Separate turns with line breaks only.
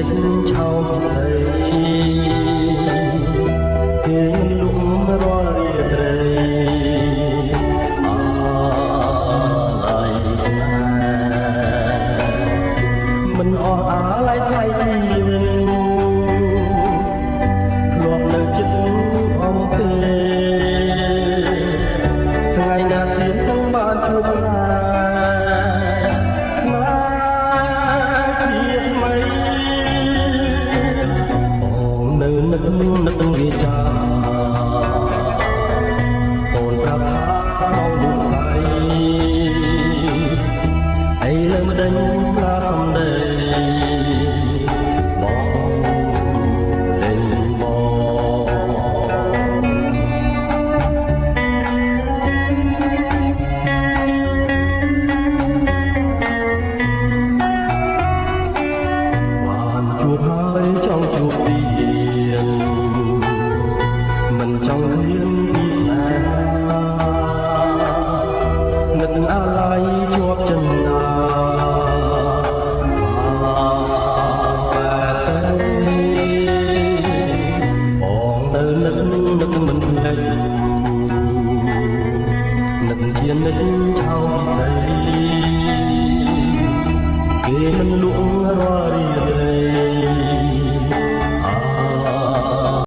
ចិត្តឆោមពិសីគេលុំរាល់រាត្រីអាឡ័យស្នេហ៍មិនអស់អាឡ័យថ្លៃជីវិតធ្លាប់នៅចិត្តអំពីថ្ងៃណាទៀតនឹងបានជួបស្នេហ៍នឹកវាចាអូនប្រាប់ថាក្នុងមុខស្អីអីលើមិនដេញឡាសំដីបងដេញបានជួបហើយចង់ជួបទៀតមិនចង់ឃ្លានពីស្នេហ៍នឹកអាឡ័យជាប់ចិនដាបងទៅនឹកមិនភ្លេចនឹកជានឹកឆោមពិសីគេមិនលក់